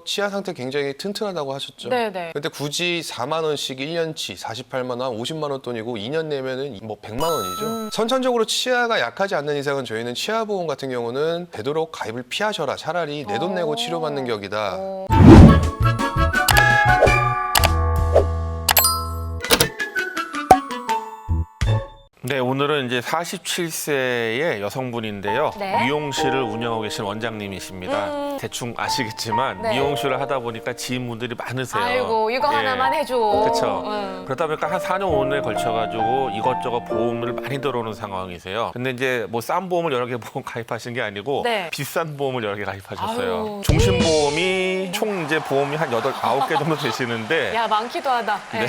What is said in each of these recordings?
치아 상태 굉장히 튼튼하다고 하셨죠? 네네. 근데 굳이 4만 원씩 1년치 48만 원, 50만 원 돈이고 2년 내면은 뭐 100만 원이죠. 선천적으로 치아가 약하지 않는 이상은 저희는 치아보험 같은 경우는 되도록 가입을 피하셔라. 차라리 내 돈 내고 치료받는 격이다. 네, 오늘은 이제 47세의 여성분인데요. 네. 미용실을 운영하고 계신 원장님이십니다. 대충 아시겠지만 네. 미용실을 하다 보니까 지인분들이 많으세요. 아이고 이거 예. 하나만 해줘. 그렇죠. 응. 그러다 보니까 한 4년 5년에 걸쳐가지고 이것저것 보험을 많이 들어오는 상황이세요. 근데 이제 뭐 싼 보험을 여러 개 보험 가입하신 게 아니고 네. 비싼 보험을 여러 개 가입하셨어요. 아유. 종신보험이 총 이제 보험이 한 9개 정도 되시는데 야 많기도 하다. 네.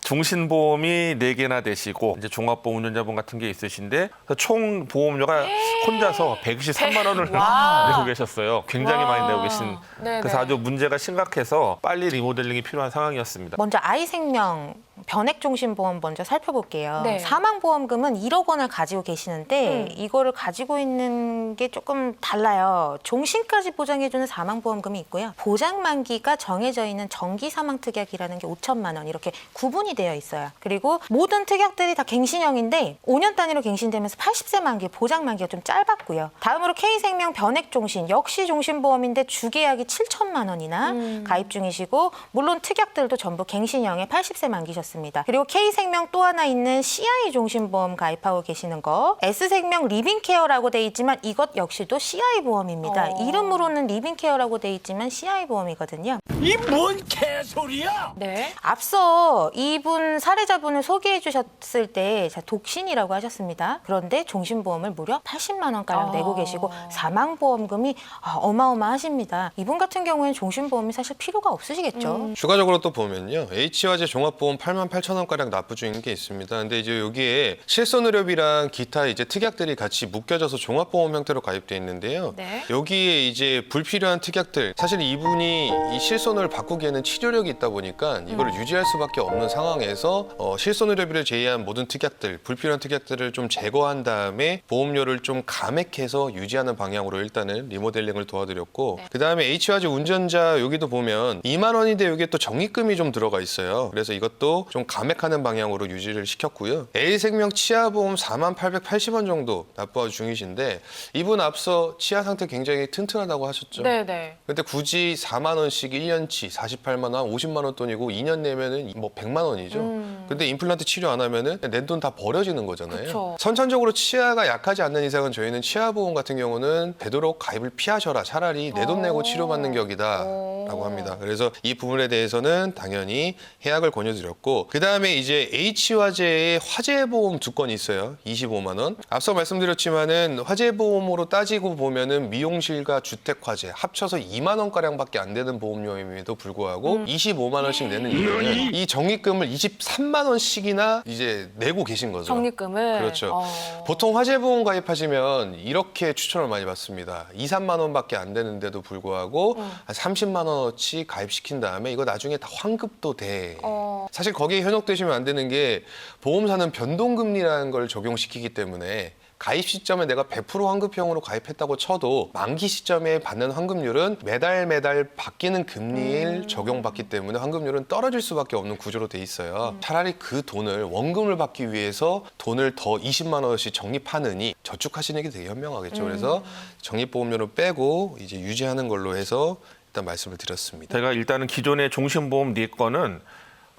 종신보험이 4개나 되시고 이제 종합보험 운전자분 같은 게 있으신데 총 보험료가 혼자서 123만 원을 와. 내고 계셨어요. 굉장히 와. 많이 내고 계신. 네네. 그래서 아주 문제가 심각해서 빨리 리모델링이 필요한 상황이었습니다. 먼저 아이생명 변액종신보험 먼저 살펴볼게요. 네. 사망보험금은 1억 원을 가지고 계시는데 이거를 가지고 있는 게 조금 달라요. 종신까지 보장해주는 사망보험금이 있고요. 보장만기가 정해져 있는 정기사망특약이라는 게 5천만 원 이렇게 구분이 되어 있어요. 그리고 모든 특약들이 다 갱신형인데 5년 단위로 갱신되면서 80세 만기, 보장만기가 좀 짧았고요. 다음으로 K생명 변액종신 역시 종신보험인데 주계약이 7천만 원이나 가입 중이시고 물론 특약들도 전부 갱신형의 80세 만기셨습니다. 그리고 K생명 또 하나 있는 CI 종신보험 가입하고 계시는 거 S생명 리빙케어라고 돼 있지만 이것 역시도 CI 보험입니다. 이름으로는 리빙케어라고 돼 있지만 CI 보험이거든요. 이 뭔 개소리야! 네. 앞서 이분 사례자분을 소개해 주셨을 때 독신이라고 하셨습니다. 그런데 종신보험을 무려 80만 원가량 내고 계시고 사망보험금이 어마어마하십니다. 이분 같은 경우에는 종신보험이 사실 필요가 없으시겠죠. 추가적으로 또 보면요. H화재 종합보험 8만 8천 원가량 납부 중인 게 있습니다. 근데 이제 여기에 실손의료비랑 기타 이제 특약들이 같이 묶여져서 종합보험 형태로 가입돼 있는데요. 네. 여기에 이제 불필요한 특약들, 사실 이분이 이 실손을 바꾸기에는 치료력이 있다 보니까 이걸 유지할 수밖에 없는 상황에서 실손의료비를 제외한 모든 특약들, 불필요한 특약들을 좀 제거한 다음에 보험료를 좀 감액해서 유지하는 방향으로 일단은 리모델링을 도와드렸고 그다음에 H화재 운전자 여기도 보면 2만 원인데 여기에 또 적립금이 좀 들어가 있어요. 그래서 이것도 좀 감액하는 방향으로 유지를 시켰고요. L생명 치아보험 4만 880원 정도 납부 중이신데 이분 앞서 치아 상태 굉장히 튼튼하다고 하셨죠? 네네. 근데 굳이 4만 원씩 1년치 48만 원, 50만 원 돈이고 2년 내면은 뭐 100만 원이죠. 근데 임플란트 치료 안 하면은 내 돈 다 버려지는 거잖아요. 그쵸. 선천적으로 치아가 약하지 않는 이상은 저희는 치아보험 같은 경우는 되도록 가입을 피하셔라. 차라리 내 돈 내고 치료받는 격이다라고 합니다. 그래서 이 부분에 대해서는 당연히 해약을 권유드렸고 그다음에 이제 H화재의 화재보험 2건이 있어요. 25만 원. 앞서 말씀드렸지만은 화재보험으로 따지고 보면은 미용실과 주택화재 합쳐서 2만 원가량밖에 안 되는 보험료임에도 불구하고 25만 원씩 내는 이유는 이 적립금을 23만 원씩이나 이제 내고 계신 거죠. 적립금을. 그렇죠. 보통 화재보험 가입하시면 이렇게 추천을 많이 받습니다. 2, 3만 원밖에 안 되는데도 불구하고 한 30만 원어치 가입시킨 다음에 이거 나중에 다 환급도 돼. 사실 거기에 현혹되시면 안 되는 게 보험사는 변동금리라는 걸 적용시키기 때문에 가입 시점에 내가 100% 환급형으로 가입했다고 쳐도 만기 시점에 받는 환급률은 매달 바뀌는 금리를 적용받기 때문에 환급률은 떨어질 수밖에 없는 구조로 돼 있어요. 차라리 그 돈을 원금을 받기 위해서 돈을 더 20만 원씩 적립하느니 저축하시는 게 되게 현명하겠죠. 그래서 적립보험료를 빼고 이제 유지하는 걸로 해서 일단 말씀을 드렸습니다. 제가 일단은 기존의 종신보험 4건은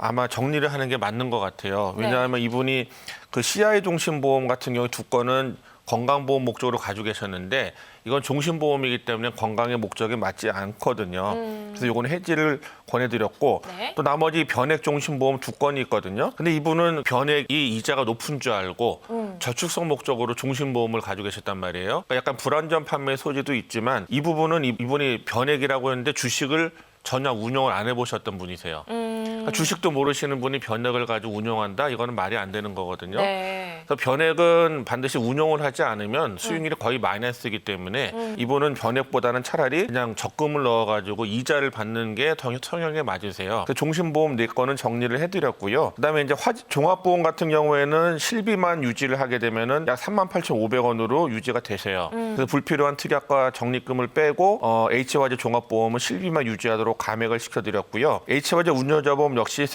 아마 정리를 하는 게 맞는 것 같아요. 왜냐하면 이분이 그 CI 종신보험 같은 경우 2건은 건강보험 목적으로 가지고 계셨는데 이건 종신보험이기 때문에 건강의 목적에 맞지 않거든요. 그래서 이거는 해지를 권해드렸고 네. 또 나머지 변액 종신보험 2건이 있거든요. 근데 이분은 변액이 이자가 높은 줄 알고 저축성 목적으로 종신보험을 가지고 계셨단 말이에요. 그러니까 약간 불안전 판매 소지도 있지만 이 부분은 이분이 변액이라고 했는데 주식을 전혀 운영을 안 해보셨던 분이세요. 그러니까 주식도 모르시는 분이 변액을 가지고 운영한다? 이거는 말이 안 되는 거거든요. 네. 그래서 변액은 반드시 운용을 하지 않으면 수익률이 거의 마이너스이기 때문에 이분은 변액보다는 차라리 그냥 적금을 넣어가지고 이자를 받는 게 더 성향에 맞으세요. 그래서 종신보험 4건은 정리를 해드렸고요. 그다음에 이제 종합보험 같은 경우에는 실비만 유지를 하게 되면은 약 38,500원으로 유지가 되세요. 그래서 불필요한 특약과 적립금을 빼고 H화재 종합보험은 실비만 유지하도록 감액을 시켜드렸고요. H화재 운여자보험 역시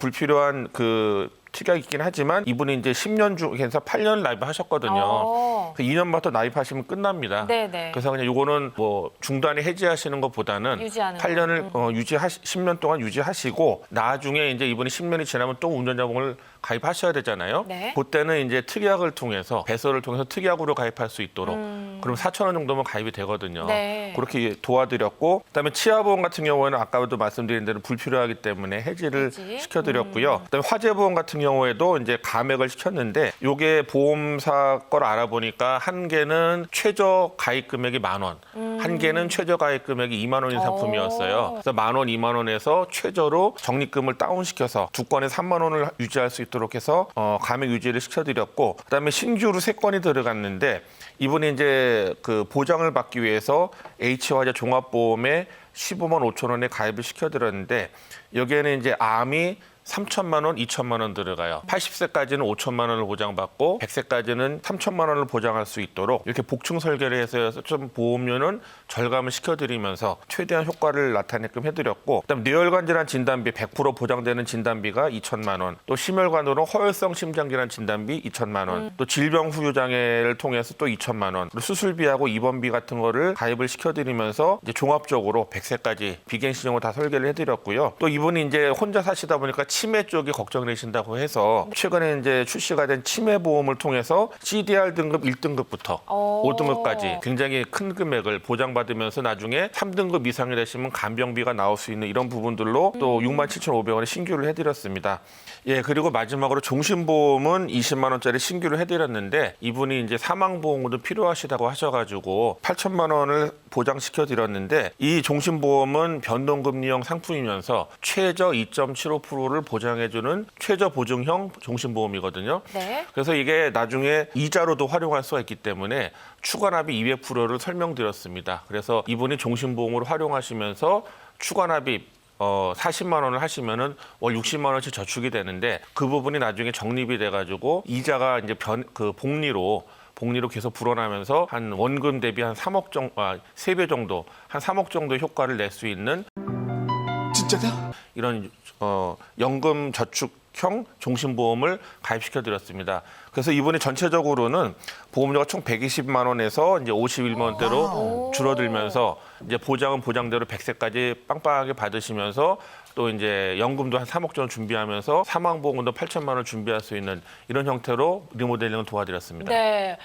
불필요한 그 특약이 있긴 하지만 이분이 이제 10년 중에서 8년 나입하셨거든요. 2년부터 나입하시면 끝납니다. 네네. 그래서 그냥 이거는 뭐 중단에 해지하시는 것보다는 유지하는 8년을 10년 동안 유지하시고 나중에 이제 이분이 10년이 지나면 또 운전자보험을 가입하셔야 되잖아요. 네. 그때는 이제 특약을 통해서 배설을 통해서 특약으로 가입할 수 있도록 그럼 4,000원 정도면 가입이 되거든요. 네. 그렇게 도와드렸고 그다음에 치아보험 같은 경우에는 아까도 말씀드린 대로 불필요하기 때문에 해지를 시켜드렸고요. 그다음에 화재보험 같은 경우에도 이제 감액을 시켰는데 요게 보험사 걸 알아보니까 한 개는 최저 가입 금액이 10,000원, 한 개는 최저 가입 금액이 2만 원인 상품이었어요. 그래서 10,000원, 2만 원에서 최저로 적립금을 다운시켜서 2건에 3만 원을 유지할 수 있도록 해서 감액 유지를 시켜드렸고 그다음에 신규로 3건이 들어갔는데 이분이 이제 그 보장을 받기 위해서 H화재 종합보험에 15만 5천 원에 가입을 시켜드렸는데 여기에는 이제 암이 3천만 원, 2천만 원 들어가요. 80세까지는 5천만 원을 보장받고 100세까지는 3천만 원을 보장할 수 있도록 이렇게 복층 설계를 해서 좀 보험료는 절감을 시켜드리면서 최대한 효과를 나타내게끔 해드렸고 그다음 뇌혈관 질환 진단비 100% 보장되는 진단비가 2천만 원, 또 심혈관으로 허혈성 심장질환 진단비 2천만 원, 또 질병 후유 장애를 통해서 또 2천만 원, 그리고 수술비하고 입원비 같은 거를 가입을 시켜드리면서 이제 종합적으로 100세까지 비갱신형으로 다 설계를 해드렸고요. 또 이분이 이제 혼자 사시다 보니까 치매 쪽이 걱정되신다고 해서 최근에 이제 출시가 된 치매 보험을 통해서 CDR 등급 1등급부터 5등급까지 굉장히 큰 금액을 보장받으면서 나중에 3등급 이상이 되시면 간병비가 나올 수 있는 이런 부분들로 또 67,500원에 신규를 해드렸습니다. 예, 그리고 마지막으로 종신보험은 20만 원짜리 신규를 해드렸는데 이분이 이제 사망보험도 필요하시다고 하셔가지고 8천만 원을 보장시켜 드렸는데 이 종신보험은 변동금리형 상품이면서 최저 2.75%를 보장해주는 최저 보증형 종신보험이거든요. 네. 그래서 이게 나중에 이자로도 활용할 수가 있기 때문에 추가납입 200%를 설명드렸습니다. 그래서 이분이 종신보험으로 활용하시면서 추가납입 40만 원을 하시면은 월 60만 원씩 저축이 되는데 그 부분이 나중에 적립이 돼가지고 이자가 이제 복리로 계속 불어나면서 한 원금 대비 한 3억 정도, 3배 정도, 한 3억 정도 효과를 낼 수 있는 진짜다? 이런 연금 저축형 종신보험을 가입시켜 드렸습니다. 그래서 이번에 전체적으로는 보험료가 총 120만 원에서 이제 51만 원대로 줄어들면서 이제 보장은 보장대로 100세까지 빵빵하게 받으시면서 또 이제 연금도 한 3억 정도 준비하면서 사망보험도 8천만 원 준비할 수 있는 이런 형태로 리모델링을 도와드렸습니다. 네.